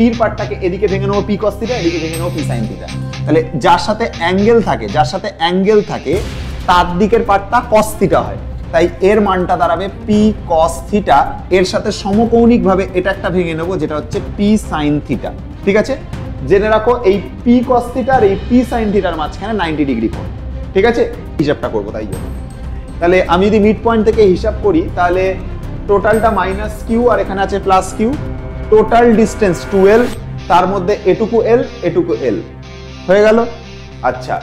পির পার্টটাকে এদিকে ভেঙে নেবো পি কস থিটা, এদিকে ভেঙে নেবো পি সাইন থিটা। তাহলে যার সাথে অ্যাঙ্গেল থাকে তার দিকের পার্টটা কস থিটা হয়, তাই এর মানটা দাঁড়াবে পি কস থিটা। এর সাথে সমকৌণিক ভাবে এটা একটা ভেঙে নেবো যেটা হচ্ছে পি সাইন থিটা। ঠিক আছে, জেনে রাখো এই পি কস থিটা আর এই পি সাইন থিটার মাঝখানে 90 ডিগ্রি কোণ। ঠিক আছে, হিসাবটা করবো তাই জন্য। তাহলে আমি যদি মিড পয়েন্ট থেকে হিসাব করি তাহলে টোটালটা মাইনাস কিউ আর এখানে আছে প্লাস কিউ, টোটাল ডিস্টেন্স 12, তার মধ্যে এটুকু এল এটুকু এল হয়ে গেল। আচ্ছা,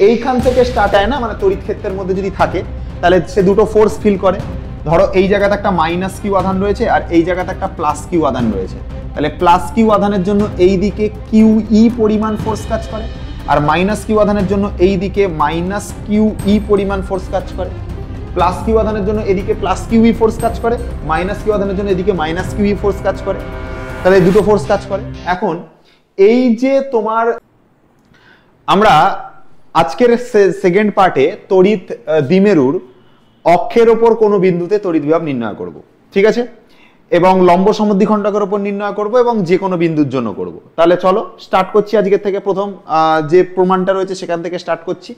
এইখান থেকে স্টার্ট হয় না, মানে তড়িৎ ক্ষেত্রের মধ্যে যদি থাকে তাহলে সে দুটো ফোর্স ফিল করে। ধরো এই জায়গাতে একটা মাইনাস কিউ আধান রয়েছে আর এই জায়গাতে একটা প্লাস কিউ আধান রয়েছে, তাহলে প্লাস কিউ আধানের জন্য এই দিকে কিউ ই পরিমাণ ফোর্স কাজ করে, আর মাইনাস কিউ আধানের জন্য এই দিকে মাইনাস কিউ ই পরিমাণ ফোর্স কাজ করে। প্লাস কিউ আধানের জন্য এদিকে প্লাস কিউ ই ফোর্স কাজ করে, মাইনাস কিউ আধানের জন্য এদিকে মাইনাস কিউ ই ফোর্স কাজ করে। তাহলে এই দুটো ফোর্স কাজ করে। এখন এই যে তোমার আমরা আজকের সেকেন্ড পার্টে তড়িৎ দ্বিমেরুর অক্ষের ওপর কোনো বিন্দুতে তড়িৎ বিভব নির্ণয় করব, ঠিক আছে, এবং লম্ব সমদ্বিখণ্ডকের উপর নির্ণয় করব এবং যে কোনো বিন্দুর জন্য করব। তাহলে চলো স্টার্ট করছি আজকের থেকে। প্রথম যে প্রমাণটা রয়েছে সেখান থেকে স্টার্ট করছি।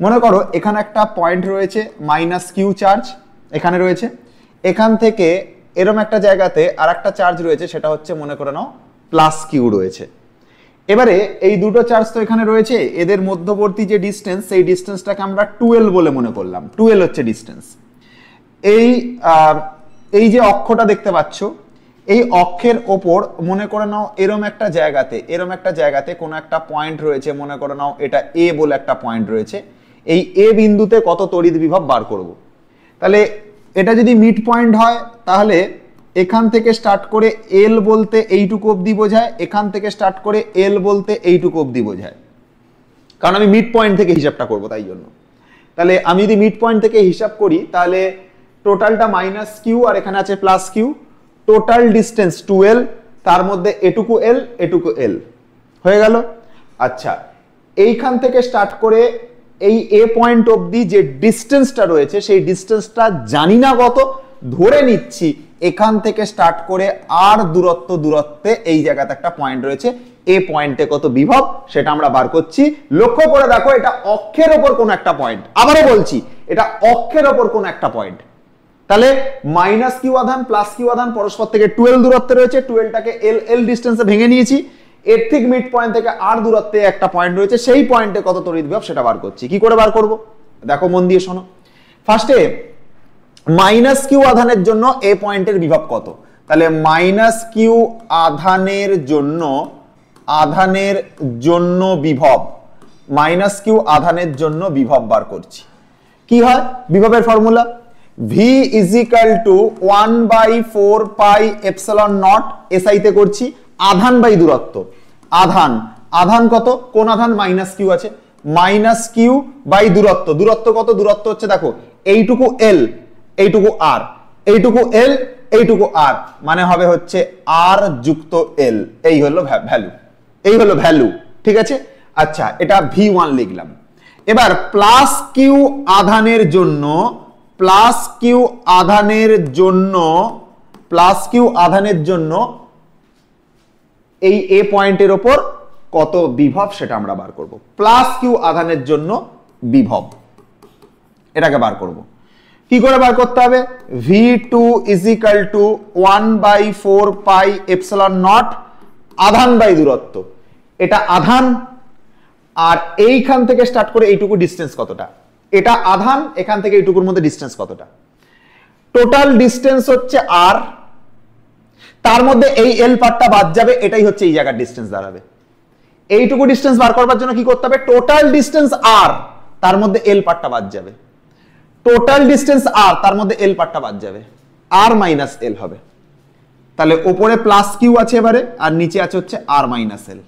মনে করো এখানে একটা পয়েন্ট রয়েছে মাইনাস কিউ চার্জ এখানে রয়েছে, এখান থেকে এরম একটা জায়গাতে আর একটা চার্জ রয়েছে সেটা হচ্ছে মনে করে নাও প্লাস কিউ রয়েছে। এবারে এই দুটো চার্জ তো এখানে রয়েছে, এদের মধ্যবর্তী যে ডিস্টেন্স সেই ডিস্টেন্সটাকে আমরা 12 বলে মনে করলাম। 12 হচ্ছে ডিস্টেন্স। এই যে অক্ষটা দেখতে পাচ্ছ, এই অক্ষের ওপর মনে করে নাও এরম একটা জায়গাতে কোনো একটা পয়েন্ট রয়েছে, মনে করে নাও এটা এ বলে একটা পয়েন্ট রয়েছে। এই এ বিন্দুতে কত তড়িৎ বিভব বার করব। তাহলে এটা যদি মিড পয়েন্ট হয় তাহলে এখান থেকে স্টার্ট করে এল বলতে এইটুকু অবধি বোঝায়, এখান থেকে স্টার্ট করে এল বলতে এইটুকু অবধি বোঝায়, কারণ আমি মিড পয়েন্ট থেকে হিসাবটা করব তাই জন্য। তাহলে আমি যদি মিড পয়েন্ট থেকে হিসাব করি তাহলে টোটালটা মাইনাস কিউ আর এখানে আছে প্লাস কিউ, টোটাল ডিস্টেন্স 12, তার মধ্যে এটুকু এল এটুকু এল হয়ে গেল। আচ্ছা, এইখান থেকে স্টার্ট করে এই এ পয়েন্ট অবধি যে ডিস্টেন্সটা রয়েছে সেই ডিস্টেন্সটা জানি না কত, ধরে নিচ্ছি এখান থেকে স্টার্ট করে আর দূরত্বে এই জায়গাতে একটা পয়েন্ট রয়েছে, এ পয়েন্টে কত বিভব সেটা আমরা বার করছি। লক্ষ্য করে দেখো এটা অক্ষের ওপর কোন একটা পয়েন্ট, আবারও বলছি এটা অক্ষের ওপর কোন একটা পয়েন্ট। তাহলে মাইনাস কিউ আধান প্লাস কিউ আধান পরস্পর থেকে 12 দূরত্বে রয়েছে, 12টাকে এল এল ডিস্টেন্সে ভেঙে নিয়েছি, এর ঠিক মিড পয়েন্ট থেকে আর দূরত্বে একটা পয়েন্ট রয়েছে, সেই পয়েন্টে কত তড়িৎ বিভব সেটা বার করছি। কি করে বার করব দেখো মন দিয়ে শোনো। ফার্স্টে মাইনাস কিউ আধানের জন্য এ পয়েন্টের বিভব কত, তাহলে মাইনাস কিউ আধানের জন্য বিভব, মাইনাস কিউ আধানের জন্য বিভব বার করছি। কি হয় বিভবের ফর্মুলা? V = 1/4πε0 SI তে করছি, আধান বাই দূরত্ব। আধান কত? কোন আধান? মাইনাস কিউ আছে, মাইনাস কিউ বাই দূরত্ব। দূরত্ব কত? দূরত্ব হচ্ছে দেখো এইটুকু এল এইটুকু আর, এইটুকু এল এইটুকু আর, মানে হবে হচ্ছে আর যুক্ত এল। এই হলো ভ্যালু, ঠিক আছে। আচ্ছা, এটা V1 লিখলাম। এবার প্লাস কিউ আধানের জন্য এই এ পয়েন্টের ওপর কত বিভব সেটা আমরা বার করব। প্লাস কিউ আধানের জন্য বিভব এটাকে বার করব। কি করে বার করতে হবে? V2 = 1/4πε0 আধান বাই দূরত্ব। এটা আধান, আর এইখান থেকে স্টার্ট করে এইটুকু ডিস্টেন্স কতটা, এটা আধান, এখান থেকে এইটুকুর মধ্যে ডিস্টেন্স কতটা, টোটাল ডিস্টেন্স হচ্ছে আর, তার মধ্যে এই এল পার্টটা বাদ যাবে, এটাই হচ্ছে এই জায়গার ডিস্টেন্স দাঁড়াবে। এইটুকু ডিস্টেন্স বার করবার জন্য কি করতে হবে? টোটাল ডিস্টেন্স আর, তার মধ্যে এল পার্টটা বাদ যাবে, টোটাল ডিস্টেন্স আর, তার মধ্যে এল পার্টটা বাদ যাবে, আর মাইনাস এল হবে। তাহলে উপরে প্লাস কিউ আছে এবারে, আর নিচে আছে হচ্ছে আর মাইনাস এল,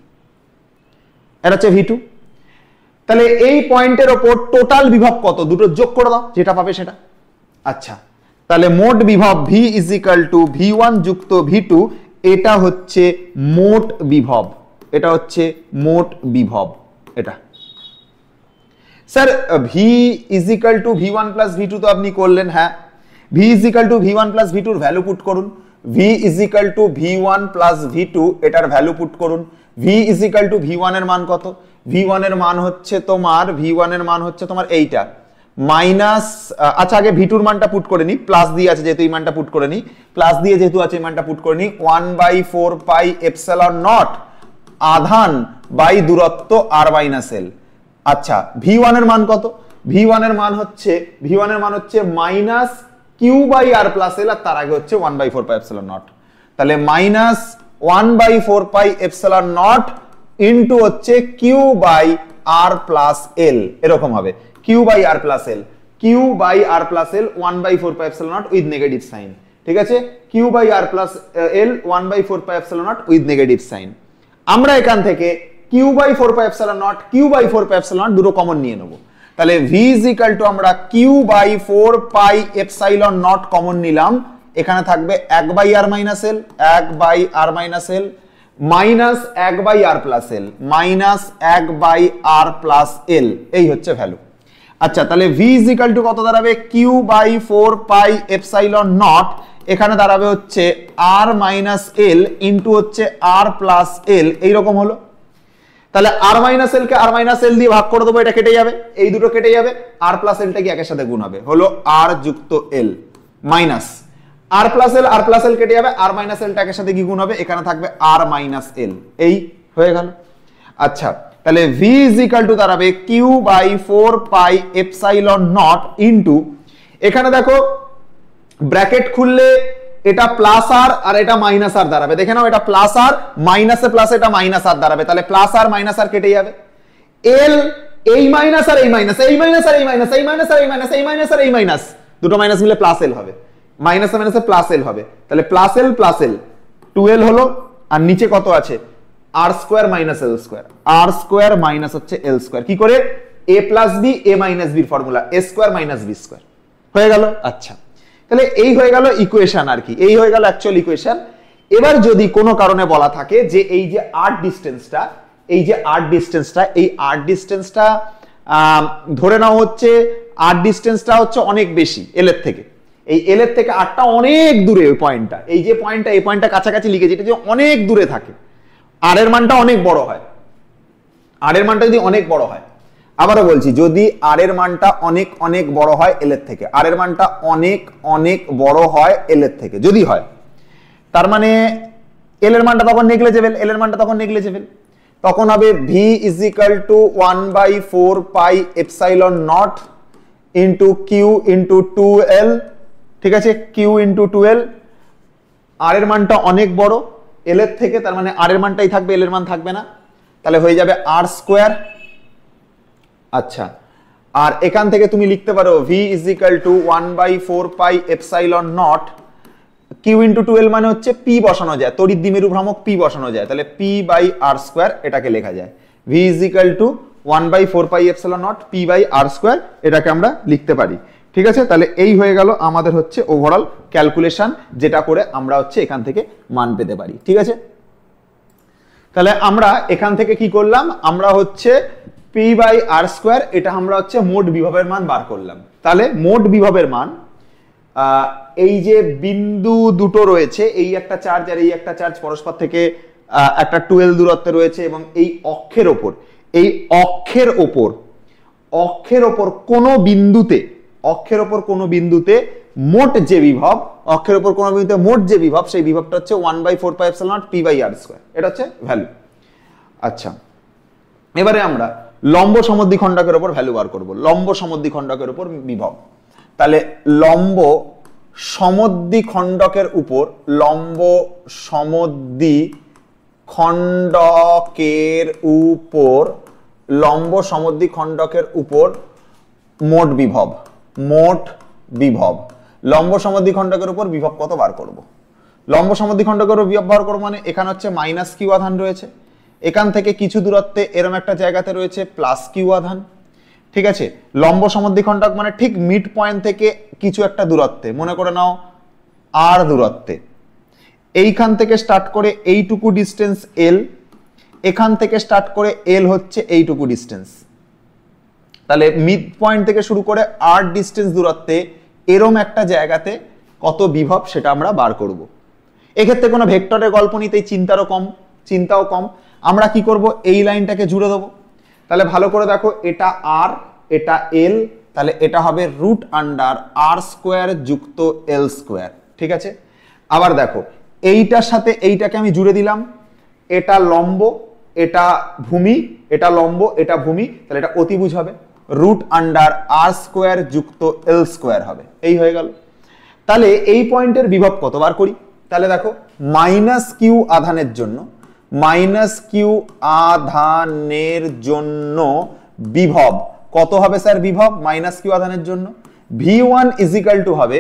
এটা হচ্ছে V2। তাহলে এই পয়েন্টের ওপর টোটাল বিভব কত, দুটো যোগ করে দাও, যেটা পাবে সেটা। আচ্ছা, তাহলে মোট বিভব V = V1 যুক্ত V2, এটা হচ্ছে মোট বিভব, এটা স্যার V = V1 + V2 তো আপনি করলেন, হ্যাঁ। V = V1 + V2 এর ভ্যালু পুট করুন। V is equal two v1 plus v2, এটার ভ্যালু পুট করুন। V is equal two v1 এর মান কত? v1 এর মান হচ্ছে তোমার এইটা মাইনাস, আচ্ছা আগে v2 এর মানটা পুট করে নি, প্লাস দিয়ে আছে যেহেতু এই মানটা পুট করে নি, প্লাস দিয়ে যেহেতু আছে এই মানটা পুট করে নি, 1/4 পাই এপসিলন নট আধান বাই দূরত্ব r মাইনাস l। আচ্ছা v1 এর মান কত? v1 এর মান হচ্ছে minus q by r plus l, আর তার আগে হচ্ছে 1/4 পাই এপসিলন নট। তাহলে minus 1/4 pi epsilon naught into হচ্ছে q by r plus l, এরকম হবে q by r plus l, 1/4 pi epsilon naught with negative sign. ঠিক আছে, q by r plus l 1/4 pi epsilon naught with negative sign. আমরা এখান থেকে q by 4 pi epsilon naught দুটো common নিয়ে নেব। তাহলে v ইজ ইকুয়াল টু আমরা q by 4 pi epsilon naught common নিলাম, এখানে থাকবে 1/r minus l, 1/r minus l minus 1/r plus l, minus 1/r plus l, এই হচ্ছে ভ্যালু। আচ্ছা তাহলে v ইজ ইকুয়াল টু কত দাঁড়াবে? Q by 4 pi epsilon naught, এখানে দাঁড়াবে হচ্ছে r মাইনাস এল ইন্টু হচ্ছে r প্লাস এল, এইরকম হলো। তাহলে r মাইনাস এল কে r মাইনাস এল দিয়ে ভাগ করে দেবো, এটা কেটে যাবে, এই দুটো কেটে যাবে, r প্লাস এলটা কি একের সাথে গুণ হবে, হলো r যুক্ত l মাইনাস r প্লাস এল কেটে যাবে, r মাইনাস এলটা একের সাথে কি গুণ হবে, এখানে থাকবে r মাইনাস এল, এই হয়ে গেল। আচ্ছা তাহলে v ইজ ইকুয়াল টু দাঁড়াবে q by 4 pi epsilon naught into, এখানে দেখো ব্র্যাকেট খুললে এটা প্লাস আর আর এটা মাইনাস আর দাঁড়াবে, দেখে নাও এটা প্লাস আর মাইনাসে প্লাস এটা মাইনাস আর দাঁড়াবে, তাহলে প্লাস আর মাইনাস আর কেটে যাবে, এল এই মাইনাস আর এই মাইনাস, এই মাইনাস আর এই মাইনাস, এই মাইনাস আর এই মাইনাস, এই মাইনাস আর এই মাইনাস, দুটো মাইনাস মিলে প্লাস এল হবে, মাইনাসে মাইনাসে প্লাস এল হবে, তাহলে প্লাস এল 2l হলো, আর নিচে কত আছে r square minus l square, r square minus হচ্ছে l স্কয়ার, কি করে a plus b a minus b এর formula a square minus b square হয়ে গেল। আচ্ছা তাহলে এই হয়ে গেল ইকুয়েশন, আর কি এই হয়ে গেল অ্যাকচুয়াল ইকুয়েশন। এবার যদি কোনো কারণে বলা থাকে যে এই যে r ডিসটেন্সটা, এই r ডিসটেন্সটা ধরে নাও হচ্ছে r ডিসটেন্সটা হচ্ছে অনেক বেশি l এর থেকে, এই l এর থেকে r টা অনেক দূরে, ওই পয়েন্টটা, এই যে পয়েন্টটা, এই পয়েন্টটা কাছাকাছি লিখেছি, এটা যে অনেক দূরে থাকে, r এর মানটা অনেক বড় হয়, r এর মানটা যদি অনেক বড় হয়, আবারও বলছি যদি r এর মানটা অনেক অনেক বড় হয় l এর থেকে, r এর মানটা অনেক অনেক বড় হয় l এর থেকে যদি হয়, তার মানে l এর মানটা তখন নেগলিজেবল, l এর মানটা তখন নেগলিজেবল, তখন হবে v is equal to 1/4 pi epsilon naught into q into 2l, ঠিক আছে, q ইনটু 2l, r এর মানটা অনেক বড় l এর থেকে, তার মানে r এর মানটাই থাকবে, l এর মান থাকবে না, তাহলে হয়ে যাবে r স্কয়ার। আচ্ছা আর এখান থেকে তুমি লিখতে পারো v is equal to 1/4 pi epsilon not, q into 2l মানে হচ্ছে p বসানো যায়, তড়িৎ দ্বিমেরু ভ্রামক p বসানো যায়, তাহলে p বাই r স্কয়ার এটাকে লেখা যায়, v is equal to 1/4 pi epsilon naught p by r square, এটাকে আমরা লিখতে পারি। ঠিক আছে, তাহলে এই হয়ে গেল আমাদের হচ্ছে ওভারঅল ক্যালকুলেশন, যেটা করে আমরা হচ্ছে এখান থেকে মান পেতে পারি। ঠিক আছে, তাহলে আমরা এখান থেকে কি করলাম, আমরা হচ্ছে p বাই r স্কয়ার, এটা আমরা হচ্ছে মোট বিভবের মান বার করলাম। তাহলে মোট বিভবের মান, এই যে বিন্দু দুটো রয়েছে, এই একটা চার্জ আর এই একটা চার্জ পরস্পর থেকে একটা 12 দূরত্বে রয়েছে, এবং এই অক্ষের ওপর কোনো বিন্দুতে মোট যে বিভব, সেই বিভবটা হচ্ছে 1/4 pi epsilon naught p by r square, এটা হচ্ছে ভ্যালু। আচ্ছা এবারে আমরা লম্ব সমদ্বিখণ্ডকের উপর ভ্যালু বার করব, লম্ব সমদ্বিখণ্ডকের উপর বিভব। তাহলে লম্ব সমদ্বিখণ্ডকের উপর মোট বিভব, লম্ব সমদ্বিখণ্ডকের উপর বিভব কত বার করব, লম্ব সমদ্বিখণ্ডকের উপর বিভব বার করব মানে এখানে হচ্ছে মাইনাস কিউ আধান রয়েছে, এখান থেকে কিছু দূরত্বে এরকম একটা জায়গাতে রয়েছে প্লাস কিউ আধান। ঠিক আছে, লম্ব সমদ্বিখণ্ডক মানে ঠিক মিড পয়েন্ট থেকে কিছু একটা দূরত্বে, মনে করে নাও আর দূরত্বে, এইখান থেকে স্টার্ট করে এইটুকু ডিস্টেন্স এল, এখান থেকে স্টার্ট করে এল হচ্ছে এইটুকু ডিস্টেন্স, তাহলে মিড পয়েন্ট থেকে শুরু করে আর ডিস্টেন্স দূরত্বে এরম একটা জায়গাতে কত বিভব সেটা আমরা বার করব। এক্ষেত্রে কোনো ভেক্টরের গল্প নিতেই চিন্তাও কম। আমরা কি করব, এই লাইনটাকে জুড়ে দেবো। তাহলে ভালো করে দেখো, এটা আর, এটা এল, তাহলে এটা হবে রুট আন্ডার আর স্কোয়ার যুক্ত এল স্কোয়ার। ঠিক আছে, আবার দেখো এইটার সাথে এইটাকে আমি জুড়ে দিলাম, এটা লম্ব, এটা ভূমি, এটা লম্ব, এটা ভূমি, তাহলে এটা অতিভুজ হবে, রুট আন্ডার আর স্কোয়ার যুক্ত এল স্কোয়ার হবে। এই হয়ে গেল। তাহলে এই পয়েন্টের বিভব কত বার করি, তাহলে দেখো মাইনাস কিউ আধানের জন্য, মাইনাস কিউ আধানের জন্য বিভব কত হবে স্যার? বিভব মাইনাস কিউ আধানের জন্য v1 ইজিক্যাল টু হবে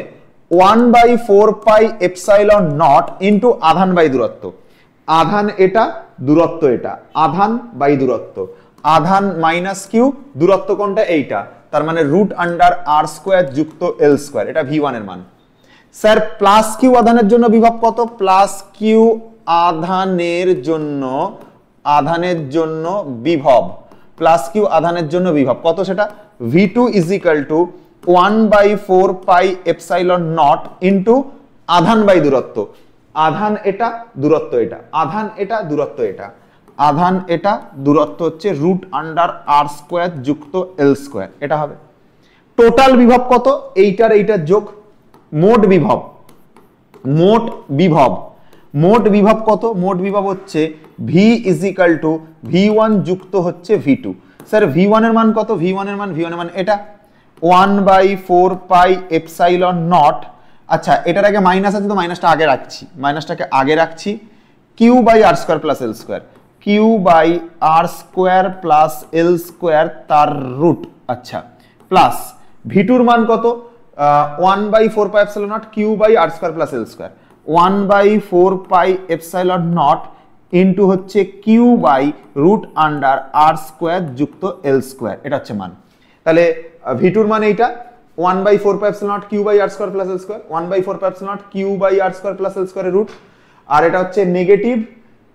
1/4 পাই এপসাইলন নট ইন্টু আধান বাই দূরত্ব। আধান এটা, দূরত্ব এটা, আধান বাই দূরত্ব, আধান মাইনাস কিউ, দূরত্ব কোনটা? এইটা, তার মানে রুট আন্ডার আর স্কোয়ার যুক্ত এল স্কোয়ার, এটা v1 এর মান। স্যার প্লাস কিউ আধানের জন্য বিভব কত? প্লাস কিউ আধানের জন্য বিভব, প্লাস কিউ আধানের জন্য বিভব কত? সেটা v2 is equal to 1/4 pi epsilon naught into আধান বাই দূরত্ব। আধান এটা, দূরত্ব এটা, আধান এটা, দূরত্ব এটা, আধান এটা, দূরত্ব হচ্ছে রুট আন্ডার আর স্কোয়ার যুক্ত এল স্কোয়ার, এটা হবে। টোটাল বিভব কত? এইটার এইটার যোগ, মোট বিভব, মোট বিভব কত? মোট বিভব হচ্ছে v ইজিক্যাল টু v1 যুক্ত হচ্ছে v2। স্যার v1 এর মান কত? v1 এর মান এটা 1/4 পাই এপসাইলন নট। আচ্ছা, এটার আগে মাইনাস আছে তো মাইনাসটা আগে রাখছি, q by r square plus l square, q by r square plus l square তার রুট। আচ্ছা, প্লাস v2 এর মান কত? 1/4 pi epsilon naught q by r square plus l square, 1/4 pi epsilon naught into হচ্ছে q by root under r square যুক্ত l square, এটা হচ্ছে মান। তাহলে v2 এর মান এইটা 1/4 pi epsilon naught q by r square plus l square, 1/4 pi epsilon naught q by r square plus l স্কোয়ারের রুট, আর এটা হচ্ছে negative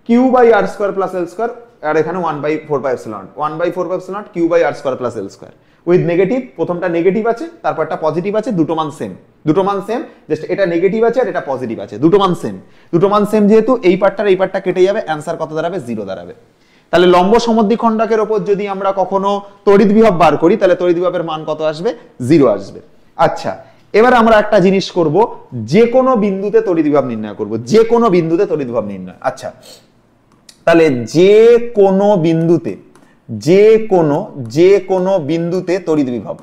q by r square plus l square, আর এখানে 1/4 pi epsilon naught, 1/4 pi epsilon naught q by r square plus l square with negative. প্রথমটা negative আছে, তারপরটা positive আছে, দুটো মান সেম, জাস্ট এটা নেগেটিভ আছে আর এটা পজিটিভ আছে, দুটো মান সেম যেহেতু এই পার্টটা কেটে যাবে, অ্যান্সার কত দাঁড়াবে? 0 দাঁড়াবে। তাহলে লম্ব সমদ্বিখণ্ডকের উপর যদি আমরা কখনো তড়িৎ বিভব বার করি, তাহলে তড়িৎ বিভবের মান কত আসবে? 0 আসবে। আচ্ছা, এবার আমরা একটা জিনিস করব, যে কোনো বিন্দুতে তড়িৎ বিভব নির্ণয় করব, যে কোনো বিন্দুতে তড়িৎ বিভব নির্ণয়। আচ্ছা, তাহলে যে কোনো বিন্দুতে তড়িৎ বিভব,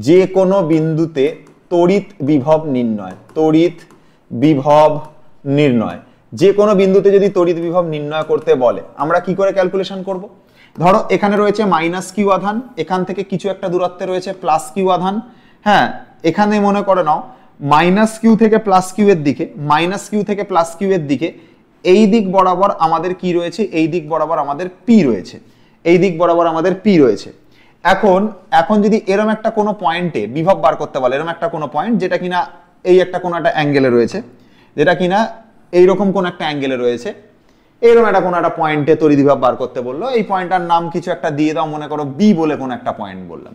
যে কোনো বিন্দুতে তড়িৎ বিভব নির্ণয়, যে কোনো বিন্দুতে যদি তড়িৎ বিভব নির্ণয় করতে বলে, আমরা কি করে ক্যালকুলেশন করব? ধরো এখানে রয়েছে মাইনাস কিউ আধান, এখান থেকে কিছু একটা দূরত্বে রয়েছে প্লাস কিউ আধান। হ্যাঁ, এখানে মনে করে নাও মাইনাস কিউ থেকে প্লাস কিউ এর দিকে এই দিক বরাবর আমাদের কি রয়েছে? এই দিক বরাবর আমাদের পি রয়েছে। এখন যদি এরকম একটা কোনো পয়েন্টে বিভব বার করতে বলে, এরকম একটা কোনো পয়েন্ট যেটা কিনা এই একটা কোনো একটা অ্যাঙ্গেলে রয়েছে, এইরকম কোন একটা অ্যাঙ্গেলে রয়েছে, এরকম কোনো একটা পয়েন্টে তড়িৎ বিভব বার করতে বললো, এই পয়েন্টটার নাম কিছু একটা দিয়ে দাও, মনে করো বি বলে কোন একটা পয়েন্ট বললাম,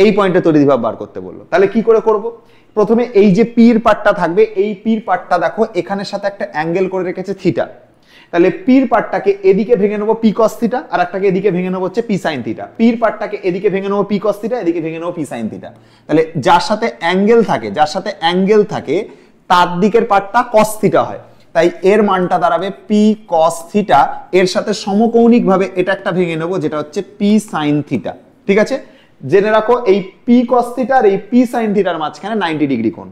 এই পয়েন্টে তড়িৎ বিভব বার করতে বললো। তাহলে কি করে করব? প্রথমে এই যে পির পার্টটা থাকবে, এই পির পার্টটা দেখো এখানের সাথে একটা অ্যাঙ্গেল করে রেখেছে থিটা, তাহলে পির পার্টটাকে এদিকে ভেঙে নেবো পি কস থিটা, আর একটাকে এদিকে ভেঙে নেবো হচ্ছে পি সাইন থিটা। পির পার্টটাকে এদিকে ভেঙে নেবো পি কস থিটা, এদিকে ভেঙে নেবো পি সাইন থিটা। তাহলে যার সাথে অ্যাঙ্গেল থাকে তার দিকের পার্টটা কস থিটা হয়, তাই এর মানটা দাঁড়াবে পি কস থিটা, এর সাথে সমকৌণিক ভাবে এটা একটা ভেঙে নেবো যেটা হচ্ছে পি সাইন থিটা। ঠিক আছে, জেনে রাখো এই পি কস থিটা আর এই পি সাইন থিটার মাঝখানে 90 ডিগ্রি কোণ।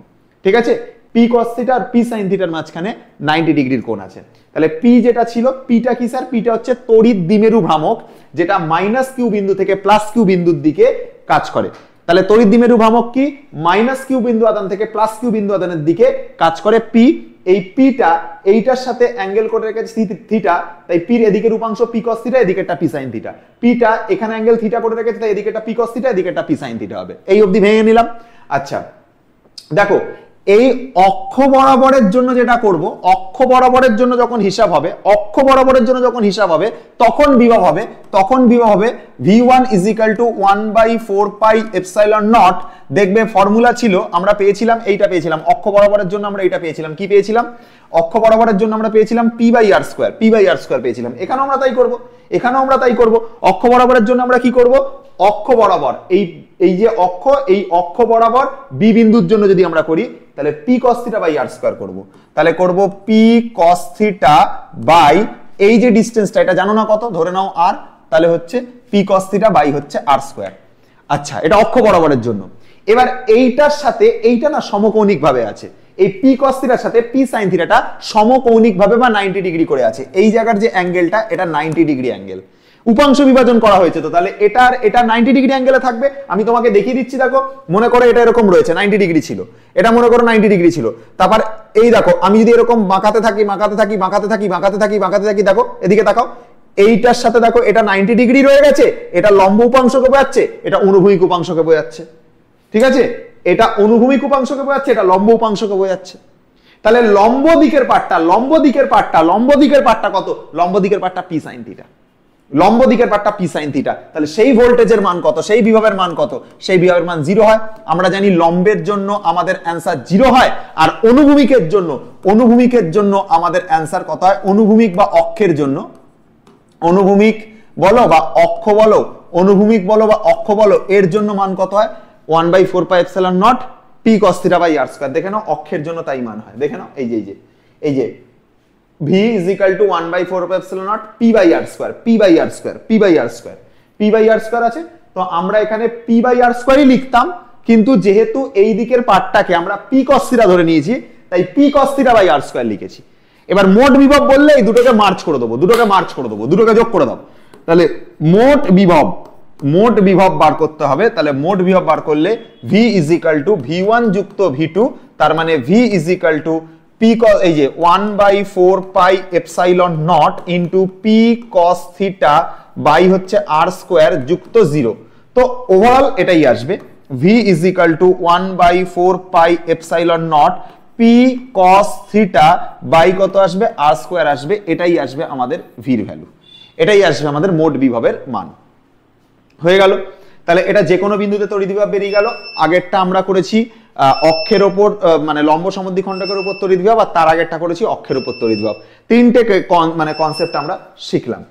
ঠিক আছে, পি কস থিটা আর পি সাইন থিটার মাঝখানে 90 ডিগ্রির কোণ আছে। তাহলে পি যেটা ছিল, পিটা কি স্যার? পিটা হচ্ছে তড়িৎ দ্বিমেরু ভ্রামক, যেটা মাইনাস কিউ বিন্দু থেকে প্লাস কিউ বিন্দুর দিকে কাজ করে। তাহলে তড়িৎ দ্বিমেরু ভ্রামক কি? মাইনাস কিউ বিন্দু আধান থেকে প্লাস কিউ বিন্দু আধানের দিকে কাজ করে পি। এই পিটা এইটার সাথে অ্যাঙ্গেল করে রেখেছে থিটা, তাই পির এদিকের উপাংশ পি কস থিটা, এদিকেরটা পি সাইন থিটা। পিটা এখানে অ্যাঙ্গেল থিটা করে রেখেছে, তাই এদিকেরটা পি কস থিটা, এদিকেরটা পি সাইন থিটা হবে। এই অবধি ভেঙে নিলাম। আচ্ছা দেখো, এই অক্ষ বরাবরের জন্য যেটা করব, অক্ষ বরাবরের জন্য যখন হিসাব হবে, অক্ষ বরাবরের জন্য যখন হিসাব হবে তখন বিভব হবে, v1 is equal to 1/4 pi epsilon not. দেখবে ফর্মুলা ছিল, আমরা পেয়েছিলাম এইটা, পেয়েছিলাম অক্ষ বরাবরের জন্য আমরা এইটা পেয়েছিলাম, কি পেয়েছিলাম, অক্ষ বরাবরের জন্য আমরা পেয়েছিলাম p/r² পেয়েছিলাম। এখানেও আমরা তাই করব, অক্ষ বরাবরের জন্য আমরা কি করব, অক্ষ বরাবর এই যে অক্ষ, এই অক্ষ বরাবর বি বিন্দুর জন্য যদি আমরা করি তাহলে p cos θ বাই r² করব। তাহলে করব p cos θ বাই এই যে ডিসটেন্সটা, এটা জানো না কত, ধরে নাও r, তাহলে হচ্ছে p cos θ বাই হচ্ছে r²। আচ্ছা, এটা অক্ষ বরাবরের জন্য। এবার এইটার সাথে এইটা না সমকৌণিক ভাবে আছে, এই p cos θ এর সাথে p sin θ টা সমকৌণিক ভাবে বা 90 ডিগ্রি করে আছে। এই জায়গার যে অ্যাঙ্গেলটা, এটা 90 ডিগ্রি অ্যাঙ্গেল, উপাংশ বিভাজন করা হয়েছে তো, তাহলে এটা 90 ডিগ্রি অ্যাঙ্গেলে থাকবে। আমি তোমাকে দেখিয়ে দিচ্ছি, দেখো, মনে করো এটা এরকম রয়েছে, 90 ডিগ্রি ছিল, এটা মনে করো 90 ডিগ্রি ছিল। তারপর এই দেখো, আমি যদি এরকম বাঁকাতে থাকি, দেখো এদিকে তাকাও, এইটার সাথে দেখো এটা 90 ডিগ্রি রয়ে গেছে, এটা লম্ব উপাংশকে বোঝাচ্ছে, এটা অনুভূমিক উপাংশকে বোঝাচ্ছে। ঠিক আছে, এটা অনুভূমিক উপাংশকে বোঝাচ্ছে, এটা লম্ব উপাংশকে বোঝাচ্ছে। তাহলে লম্ব দিকের পার্টটা কত, লম্ব দিকের পার্টটা p sin θ, লম্ব দিকের পার্টটা p sin θ। তাহলে সেই ভোল্টেজের মান কত, সেই বিভবের মান কত, সেই বিভবের মান 0 হয়। আমরা জানি লম্বের জন্য আমাদের অ্যান্সার 0 হয়, আর অনুভূমিকের জন্য আমাদের অ্যান্সার কত হয়, অনুভূমিক বা অক্ষের জন্য, অনুভূমিক বলো বা অক্ষ বলো, অনুভূমিক বলো বা অক্ষ বলো, এর জন্য মান কত হয়, 1/4 pi epsilon naught p cos θ by r²। দেখে নাও অক্ষের জন্য তাই মান হয়, দেখে নাও এই যে v is equal to 1/4 epsilon naught p/r² আছে। তো আমরা এখানে p/r² লিখতাম, কিন্তু যেহেতু এই দিকের পার্টটাকে আমরা p cos θ ধরে নিয়েছি, তাই p cos θ বাই r² লিখেছি। এবার মোট বিভব বললে এই দুটোকে মার্চ করে দেবো, দুটোকে যোগ করে দাও। তাহলে মোট বিভব বার করতে হবে। তাহলে মোট বিভব বার করলে v is equal to v1 যুক্ত v2, তার মানে v is equal to p cos, এই যে 1/4 pi epsilon naught into p cos θ by হচ্ছে r² যুক্ত 0। তো ওভারঅল এটাই আসবে, v is equal to 1/4 pi epsilon naught p cos θ by কত আসবে, r² আসবে। এটাই আসবে আমাদের v এর ভ্যালু, এটাই আসবে আমাদের মোট বিভবের মান। হয়ে গেল। তাহলে এটা যে কোনো বিন্দুতে তড়িৎ বিভব বেরিয়ে গেল। আগেরটা আমরা করেছি অক্ষের ওপর, মানে লম্ব সমদ্বিখণ্ডকের উপর তড়িৎ বিভব, আর তার আগেরটা করেছি অক্ষের উপর তড়িৎ বিভব। তিনটে মানে কনসেপ্ট আমরা শিখলাম।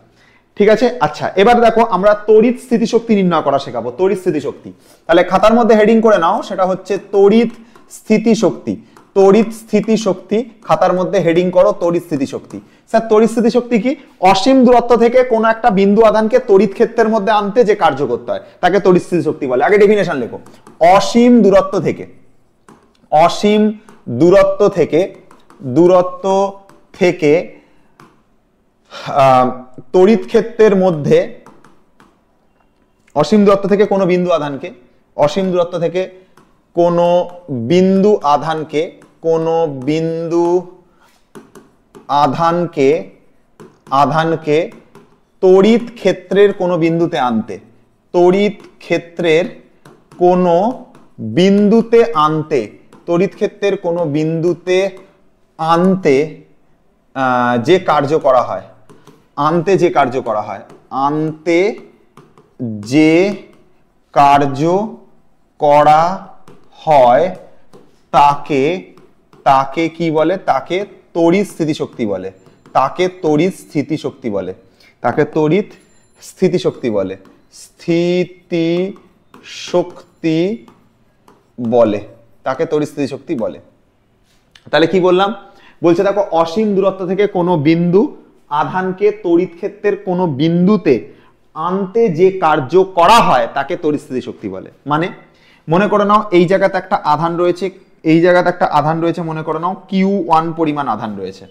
ঠিক আছে, আচ্ছা এবার দেখো আমরা তড়িৎ স্থিতিশক্তি নির্ণয় করা শেখাবো। তড়িৎ স্থিতিশক্তি, তাহলে খাতার মধ্যে হেডিং করে নাও, সেটা হচ্ছে তড়িৎ স্থিতিশক্তি। তড়িৎ স্থিতিশক্তি, খাতার মধ্যে হেডিং করো তড়িৎ স্থিতিশক্তি। স্যার তড়িৎ স্থিতিশক্তি কি? অসীম দূরত্ব থেকে কোনো একটা বিন্দু আধানকে তড়িৎ ক্ষেত্রের মধ্যে আনতে যে কার্য করতে হয় তাকে তড়িৎ স্থিতিশক্তি বলে। আগে ডেফিনেশন লেখো, অসীম দূরত্ব থেকে তড়িৎ ক্ষেত্রের মধ্যে, অসীম দূরত্ব থেকে কোনো বিন্দু আধানকে, অসীম দূরত্ব থেকে কোনো বিন্দু আধানকে তড়িৎ ক্ষেত্রের কোনো বিন্দুতে আনতে, তড়িৎ ক্ষেত্রের কোনো বিন্দুতে আনতে, তড়িৎ ক্ষেত্রের কোনো বিন্দুতে আনতে যে কার্য করা হয়, আনতে যে কার্য করা হয়, আনতে যে কার্য করা হয় তাকে তাকে কি বলে? তাকে তড়িৎ স্থিতিশক্তি বলে। তাকে তড়িৎ স্থিতিশক্তি বলে। তাকে তড়িৎ স্থিতিশক্তি বলে। স্থিতিশক্তি বলে, তাকে তড়িৎ স্থিতিশক্তি বলে। তাহলে কি বললাম? বলছে দেখো অসীম দূরত্ব থেকে কোনো বিন্দু আধানকে তড়িৎ ক্ষেত্রের কোনো বিন্দুতে আনতে যে কার্য করা হয় তাকে তড়িৎ স্থিতিশক্তি বলে। মানে মনে করে নাও এই জায়গাতে একটা আধান রয়েছে, এই জায়গাতে একটা আধান রয়েছে, মনে করে নাও Q1 পরিমাণ আধান রয়েছে,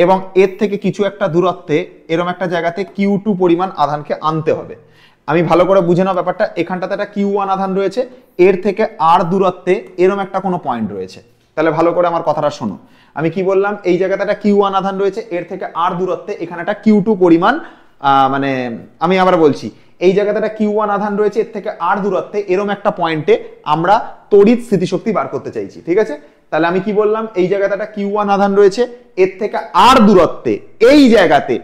এবং এর থেকে কিছু একটা দূরত্বে এরকম একটা জায়গাতে Q2 পরিমাণ আধানকে আনতে হবে। আমি ভালো করে বুঝে নাও ব্যাপারটা। এখানটাতে একটা Q1 আধান রয়েছে, এর থেকে আর দূরত্বে এরকম একটা কোনো পয়েন্ট রয়েছে। তাহলে ভালো করে আমার কথাটা শোনো, আমি কি বললাম? এই জায়গাতে একটা Q1 আধান রয়েছে, এর থেকে আর দূরত্বে এখানে একটা Q2 পরিমাণ, মানে আমি আবার বলছি, এই জায়গাতে একটা Q1 আধান রয়েছে, এর থেকে আর দূরত্বে এরকম একটা পয়েন্টে আমরা তড়িৎ স্থিতিশক্তি বার করতে চাইছি। ঠিক আছে, তাহলে আমি কি বললাম, এই জায়গাতে একটা Q1 আধান রয়েছে, এর থেকে আর দূরত্বে এই জায়গাতে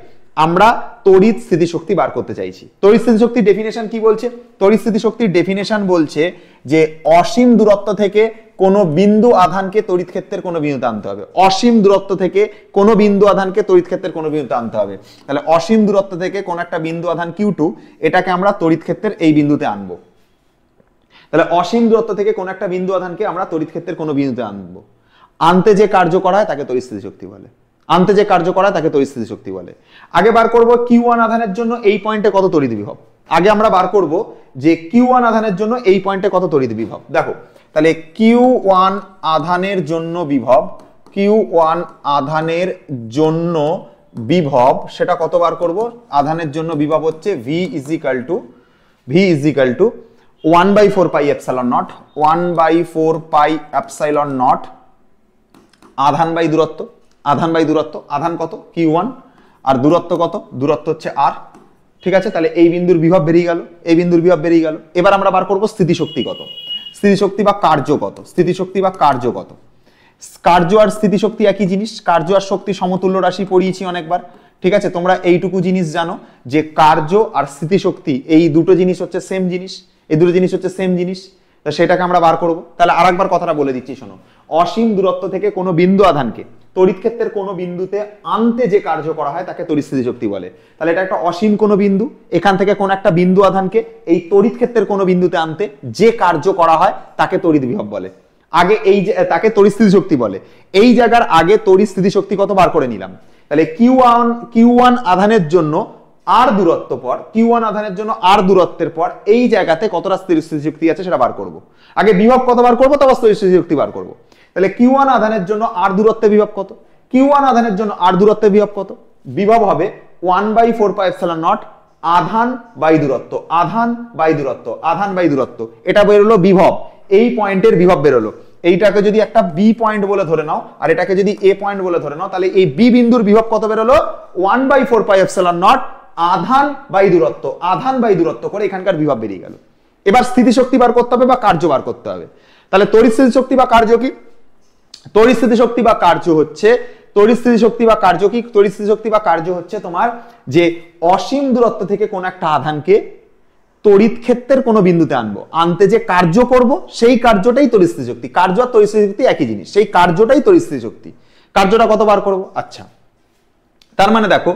আমরা তড়িৎ স্থিতিশক্তি বার করতে চাইছি। তড়িৎ স্থিতিশক্তির ডেফিনেশন কি বলছে? তড়িৎ স্থিতিশক্তির ডেফিনেশন বলছে যে অসীম দূরত্ব থেকে কোনো বিন্দু আধানকে তড়িৎ ক্ষেত্রের কোনো বিন্দুতে আনতে হবে। অসীম দূরত্ব থেকে কোনো বিন্দু আধানকে তড়িৎ ক্ষেত্রের কোনো বিন্দুতে আনতে হবে। তাহলে অসীম দূরত্ব থেকে কোনো একটা বিন্দু আধান Q2, এটাকে আমরা তড়িৎ ক্ষেত্রের এই বিন্দুতে আনবো। তাহলে অসীম দূরত্ব থেকে কোনো একটা বিন্দু আধানকে আমরা তড়িৎ ক্ষেত্রের কোনো বিন্দুতে আনবো। আনতে যে কার্য করা হয় তাকে তড়িৎ স্থিতিশক্তি বলে। আনতে যে কার্য করা হয় তাকে তড়িৎ স্থিতিশক্তি বলে। আগে বার করব Q1 আধানের জন্য এই পয়েন্টে কত তড়িৎ বিভব। আগে আমরা বার করব যে Q1 আধানের জন্য এই পয়েন্টে কত তড়িৎ বিভব। দেখো, তাহলে Q1 আধানের জন্য বিভব, Q1 আধানের জন্য বিভব সেটা কত বার করব? আধানের জন্য বিভব হচ্ছে V is equal two 1/4 pi epsilon naught, 1/4 pi epsilon not আধান বাই দূরত্ব। আধান বাই দূরত্ব, আধান কত? Q1, আর দূরত্ব কত? দূরত্ব হচ্ছে R। ঠিক আছে, তাহলে এই বিন্দুর বিভব বেরিয়ে গেল, এই বিন্দুর বিভব বেরিয়ে গেল। এবার আমরা বার করব স্থিতিশক্তি কত, স্থিতিশক্তি বা কার্য কত, স্থিতিশক্তি বা কার্য কত। কার্য আর স্থিতিশক্তি একই জিনিস, কার্য আর শক্তি সমতুল্য রাশি পড়িয়েছি অনেকবার। ঠিক আছে, তোমরা এইটুকু জিনিস জানো যে কার্য আর স্থিতিশক্তি এই দুটো জিনিস হচ্ছে সেম জিনিস, এই দুটো জিনিস হচ্ছে সেম জিনিস। তা সেটাকে আমরা বার করব। তাহলে আরেকবার কথাটা বলে দিচ্ছি, শোনো। অসীম দূরত্ব থেকে কোনো বিন্দু আধানকে তড়িৎ ক্ষেত্রের কোনো বিন্দুতে আনতে যে কার্য করা হয় তাকে তড়িৎ স্থিতিশক্তি বলে। তাহলে এটা একটা অসীম কোনো বিন্দু, এখান থেকে কোন একটা বিন্দু আধানকে এই তড়িৎ ক্ষেত্রের কোনো বিন্দুতে আনতে যে কার্য করা হয় তাকে তড়িৎ বিভব বলে। আগে এই তাকে তড়িৎ স্থিতিশক্তি বলে। এই জায়গার আগে তড়িৎ স্থিতিশক্তি কত বার করে নিলাম। তাহলে Q1 আধানের জন্য আর দূরত্ব পর, Q1 আধানের জন্য আর দূরত্বের পর এই জায়গাতে কতটা স্থিতিশক্তি আছে সেটা বার করব। আগে বিভব কত বার করব, তারপর স্থিতিশক্তি বার করব। তাহলে Q1 আধানের জন্য আর দূরত্বে বিভব কত? Q1 আধানের জন্য আর দূরত্বে বিভব কত? বিভব হবে 1/4 পাই এপসাইলন নট আধান বাই দূরত্ব, আধান বাই দূরত্ব, আধান বাই দূরত্ব। এটা বেরোলো বিভব, এই পয়েন্টের বিভব বেরোলো। এইটাকে যদি একটা বি পয়েন্ট বলে ধরে নাও আর এটাকে যদি এ পয়েন্ট বলে ধরে নাও, তাহলে এই বি বিন্দুর বিভব কত বেরোলো? 1/4 পাই এপসাইলন নট আধান বাই দূরত্ব, আধান বাই দূরত্ব করে এখানকার বিভব বেরিয়ে গেল। এবার স্থিতিশক্তি বার করতে হবে বা কার্য বার করতে হবে। তাহলে তড়িৎ স্থিতিশক্তি বা কার্য কি? তড়িৎ স্থিতিশক্তি বা কার্য হচ্ছে, তড়িৎ স্থিতিশক্তি বা কার্য কি? তড়িৎ স্থিতিশক্তি বা কার্য হচ্ছে তোমার যে অসীম দূরত্ব থেকে কোন একটা আধানকে তড়িৎ ক্ষেত্রের কোনো বিন্দুতে আনবো, আনতে যে কার্য করব সেই কার্যটাই তড়িৎ স্থিতিশক্তি। কার্য আর তড়িৎ স্থিতিশক্তি একই জিনিস, সেই কার্যটাই তড়িৎ স্থিতিশক্তি। কার্যটা কতবার করব? আচ্ছা, তার মানে দেখো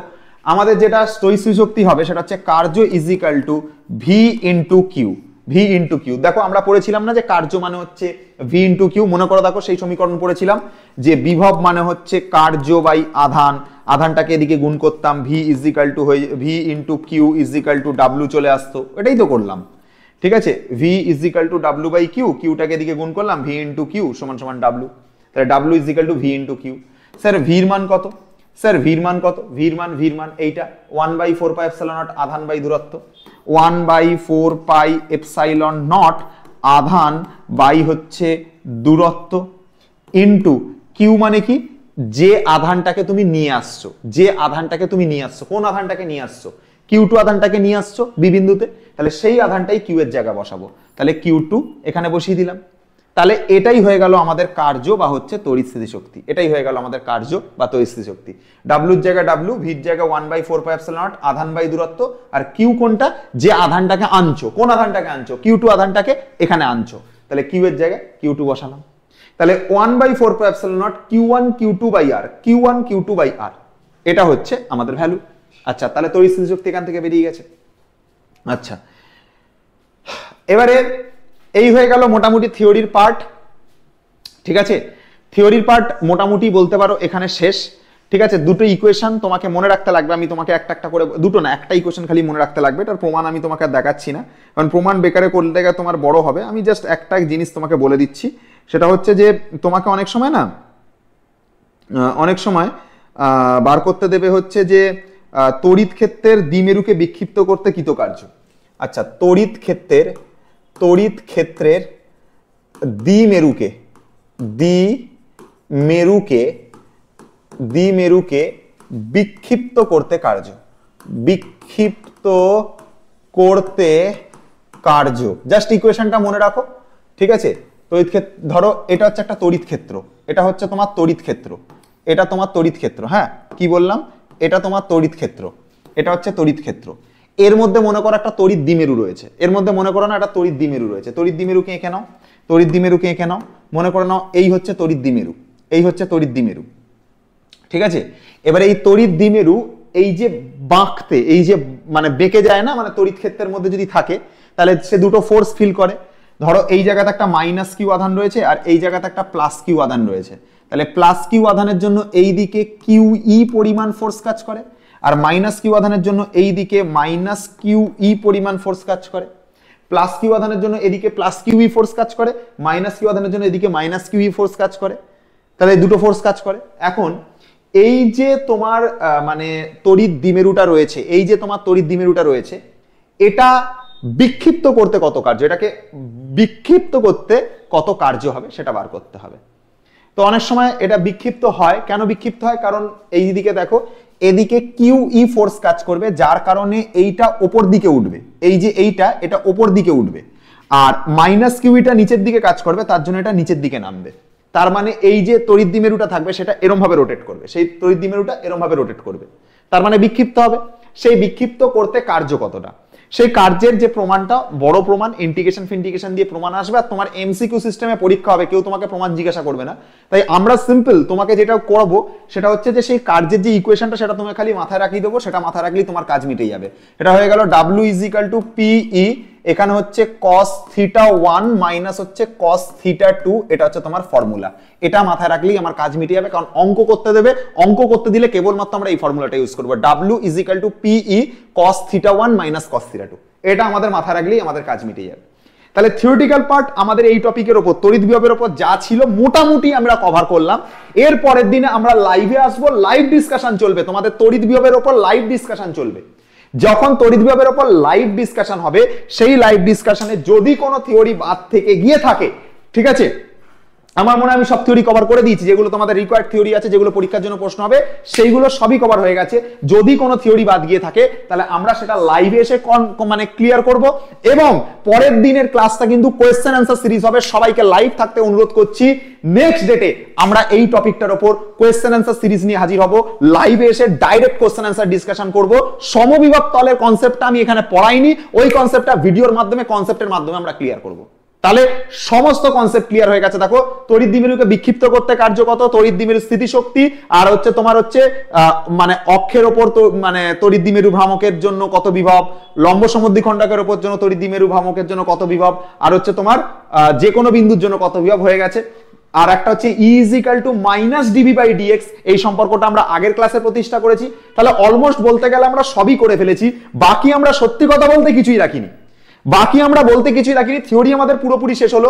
আমাদের যেটা তড়িৎ স্থিতিশক্তি হবে সেটা হচ্ছে কার্য is equal to v into q, v into q. দেখো আমরা পড়েছিলাম না যে কার্য মানে হচ্ছে ভি ইন্টু কিউ, মনে করো দেখো সেই সমীকরণ পড়েছিলাম যে বিভব মানে হচ্ছে কার্য বাই আধান, আধানটাকে এদিকে গুণ করতাম, ভি ইজ ইকাল টু হয়ে v into q is equal to ডাব্লু চলে আসতো, এটাই তো করলাম। ঠিক আছে, ভি ইজ ইকাল টু ডাব্লু বাই কিউ, কিউটাকে এদিকে গুণ করলাম, ভি ইন্টু কিউ সমান সমান ডাব্লু। তাহলে ডাব্লু is equal to v into q. Sir ভির মান কত? স্যার ভির মান কত? ভির মান এইটা 1/4 পাই এপসাইলন নট আধান বাই দূরত্ব, 1/4 পাই এপসাইলন নট আধান বাই হচ্ছে দূরত্ব ইন্টু কিউ মানে কি? যে আধানটাকে তুমি নিয়ে আসছো, যে আধানটাকে তুমি নিয়ে আসছো, কোন আধানটাকে নিয়ে আসছো? Q2 আধানটাকে নিয়ে আসছো বি বিন্দুতে, তাহলে সেই আধানটাই কিউ এর জায়গা বসাবো। তাহলে Q2 এখানে বসিয়ে দিলাম। তাহলে এটাই হয়ে গেল আমাদের কার্য বা হচ্ছে তড়িৎ স্থিতিশক্তি, এটাই হয়ে গেল আমাদের কার্য বা তড়িৎ স্থিতিশক্তি। ডাব্লুর জায়গা ডাব্লু, ভির জায়গা 1/4 পাই এপসাইলন নট আধান বাই দূরত্ব, আর কিউ কোনটা? যে আধানটাকে আনছো, কোন আধানটাকে আনছো? Q2 আধানটাকে এখানে আনছো, তাহলে কিউ এর জায়গায় Q2 বসালাম। তাহলে 1/4 pi epsilon naught Q1 Q2 by r, Q1 Q2 by r, এটা হচ্ছে আমাদের ভ্যালু। আচ্ছা, তাহলে তড়িৎ স্থিতিশক্তি এখান থেকে বেরিয়ে গেছে। আচ্ছা, এবারে এই হয়ে গেল মোটামুটি থিওরির পার্ট। ঠিক আছে, থিওরির পার্ট মোটামুটি বলতে পারো এখানে শেষ। ঠিক আছে, দুটো ইকুয়েশন তোমাকে মনে রাখতে লাগবে, আমি তোমাকে একটা একটা করে, দুটো না একটা ইকুয়েশন খালি মনে রাখতে লাগবে। এটার প্রমাণ আমি তোমাকে দেখাচ্ছি না, কারণ প্রমাণ বেকারে করলে গেলে তোমার বড় হবে। আমি জাস্ট একটা জিনিস তোমাকে বলে দিচ্ছি, সেটা হচ্ছে যে তোমাকে অনেক সময় না, অনেক সময় বার করতে দেবে হচ্ছে যে তড়িৎ ক্ষেত্রের দ্বিমেরুকে বিক্ষিপ্ত করতে কৃতকার্য। আচ্ছা, তড়িৎ ক্ষেত্রের দ্বিমেরুকে বিক্ষিপ্ত করতে কার্য, বিক্ষিপ্ত করতে কার্য। জাস্ট ইকুয়েশনটা মনে রাখো। ঠিক আছে, তড়িৎ ক্ষেত্র ধরো এটা হচ্ছে একটা তড়িৎ ক্ষেত্র, এটা হচ্ছে তোমার তড়িৎ ক্ষেত্র, এটা তোমার তড়িৎ ক্ষেত্র। হ্যাঁ, কি বললাম, এটা তোমার তড়িৎ ক্ষেত্র, এটা হচ্ছে তড়িৎ ক্ষেত্র। এর মধ্যে মনে করো একটা তড়িৎ দ্বিমেরু রয়েছে, এর মধ্যে মনে করো না একটা তড়িৎ দ্বিমেরু রয়েছে। তড়িৎ দ্বিমেরুকে এঁকে নাও, তড়িৎ দ্বিমেরুকে এঁকে নাও। মনে করে নাও এই হচ্ছে তড়িৎ দ্বিমেরু, এই হচ্ছে তড়িৎ দ্বিমেরু, ঠিক আছে। এবারে এই তড়িৎ দ্বিমেরু এই যে বাঁকতে, এই যে মানে বেঁকে যায় না, মানে তড়িৎ ক্ষেত্রের মধ্যে যদি থাকে তাহলে সে দুটো ফোর্স ফিল করে। ধরো এই জায়গাতে একটা মাইনাস কিউ আধান রয়েছে আর এই জায়গাতে একটা প্লাস কিউ আধান রয়েছে, তাহলে প্লাস কিউ আধানের জন্য এই দিকে কিউ ই পরিমাণ ফোর্স কাজ করে, আর মাইনাস কিউ আধানের জন্য এই দিকে মাইনাস কিউ ই পরিমাণ ফোর্স কাজ করে। প্লাস কিউ আধানের জন্য এদিকে প্লাস কিউ ই ফোর্স কাজ করে, মাইনাস কিউ আধানের জন্য এদিকে মাইনাস কিউ ই ফোর্স কাজ করে, তাহলে দুটো ফোর্স কাজ করে। এখন এই যে তোমার মানে তড়িৎ দ্বিমেরুটা রয়েছে, এই যে তোমার তড়িৎ দ্বিমেরুটা রয়েছে, এটা বিক্ষিপ্ত করতে কত কার্য, এটাকে বিক্ষিপ্ত করতে কত কার্য হবে সেটা বার করতে হবে। তো অনেক সময় এটা বিক্ষিপ্ত হয়, কেন বিক্ষিপ্ত হয়, কারণ এই দিকে দেখো এদিকে কিউ ই ফোর্স কাজ করবে, যার কারণে এইটা ওপর দিকে উঠবে, এই যে এইটা এটা ওপর দিকে উঠবে, আর মাইনাস কিউইটা নিচের দিকে কাজ করবে, তার জন্য এটা নিচের দিকে নামবে। তার মানে এই যে তড়িৎ দ্বিমেরুটা থাকবে সেটা এরম ভাবে রোটেট করবে, সেই তড়িৎ দ্বিমেরুটা এরম ভাবে রোটেট করবে, তার মানে বিক্ষিপ্ত হবে। সেই বিক্ষিপ্ত করতে কার্য কতটা, সেই কার্যের যে প্রমাণটা, বড় প্রমাণ, ইন্টিগ্রেশন ফিন্টিগ্রেশন দিয়ে প্রমাণ আসবে, আর তোমার এমসিকিউ সিস্টেমে পরীক্ষা হবে, কেউ তোমাকে প্রমাণ জিজ্ঞাসা করবে না। তাই আমরা সিম্পল তোমাকে যেটা করবো সেটা হচ্ছে যে সেই কার্যের যে ইকুয়েশনটা সেটা তুমি খালি মাথায় রাখিয়ে দেবো, সেটা মাথায় রাখলেই তোমার কাজ মিটে যাবে। এটা হয়ে গেল W = PE, এখানে হচ্ছে cos θ1 মাইনাস হচ্ছে cos θ2, এটা হচ্ছে তোমার ফর্মুলা। এটা মাথায় রাখলেই আমার কাজ মিটে যাবে, কারণ অঙ্ক করতে দেবে, অঙ্ক করতে দিলে কেবলমাত্র আমরা এই ফর্মুলাটা ইউজ করবো, W = PE cos θ1 minus cos θ2। এটা আমাদের মাথায় রাখলেই আমাদের কাজ মিটে যাবে। তাহলে থিওরিটিক্যাল পার্ট আমাদের এই টপিকের উপর, তড়িৎ বিভবের উপর যা ছিল মোটামুটি আমরা কভার করলাম। এর পরের দিনে আমরা লাইভে আসবো, লাইভ ডিসকাশন চলবে, তোমাদের তড়িৎ বিভবের উপর লাইভ ডিসকাশন চলবে। যখন তড়িৎ বিভবের উপর লাইভ ডিসকাশন হবে, সেই লাইভ ডিসকাশনে যদি কোনো থিওরি বাদ থেকে গিয়ে থাকে, ঠিক আছে, আমার মনে হয় আমি সব থিওরি কভার করে দিয়েছি, যেগুলো তোমাদের রিকোয়ার্ড থিওরি আছে, যেগুলো পরীক্ষার জন্য প্রশ্ন হবে, সেইগুলো সবই কভার হয়ে গেছে। যদি কোনো থিওরি বাদ গিয়ে থাকে তাহলে আমরা সেটা লাইভে এসে মানে ক্লিয়ার করব। এবং পরের দিনের ক্লাসটা কিন্তু কোয়েশ্চেন অ্যান্সার সিরিজ হবে, সবাইকে লাইভ থাকতে অনুরোধ করছি। নেক্সট ডেটে আমরা এই টপিকটার উপর কোয়েশ্চেন অ্যান্সার সিরিজ নিয়ে হাজির হব, লাইভে এসে ডাইরেক্ট কোয়েশ্চেন অ্যান্সার ডিসকাশন করব। সমবিভব তলের কনসেপ্টটা আমি এখানে পড়াইনি, ওই কনসেপ্টটা ভিডিওর মাধ্যমে, কনসেপ্টের মাধ্যমে আমরা ক্লিয়ার করব। তাহলে সমস্ত কনসেপ্ট ক্লিয়ার হয়ে গেছে। দেখো তড়িৎ দ্বিমেরুকে বিক্ষিপ্ত করতে কার্য কত, তড়িৎ দ্বিমেরু স্থিতিশক্তি, আর হচ্ছে তোমার হচ্ছে মানে অক্ষের উপর তো মানে তড়িৎ দ্বিমেরু ভ্রামকের জন্য কত বিভব, লম্ব সমদ্বিখণ্ডকের উপর জন্য তড়িৎ দ্বিমেরু ভ্রামকের জন্য কত বিভব, আর হচ্ছে তোমার যে কোনো বিন্দুর জন্য কত বিভব হয়ে গেছে। আর একটা হচ্ছে E = -dV/dx, এই সম্পর্কটা আমরা আগের ক্লাসে প্রতিষ্ঠা করেছি। তাহলে অলমোস্ট বলতে গেলে আমরা সবই করে ফেলেছি, বাকি আমরা সত্যি কথা বলতে কিছুই রাখিনি, থিওরি আমাদের পুরোপুরি শেষ হলো।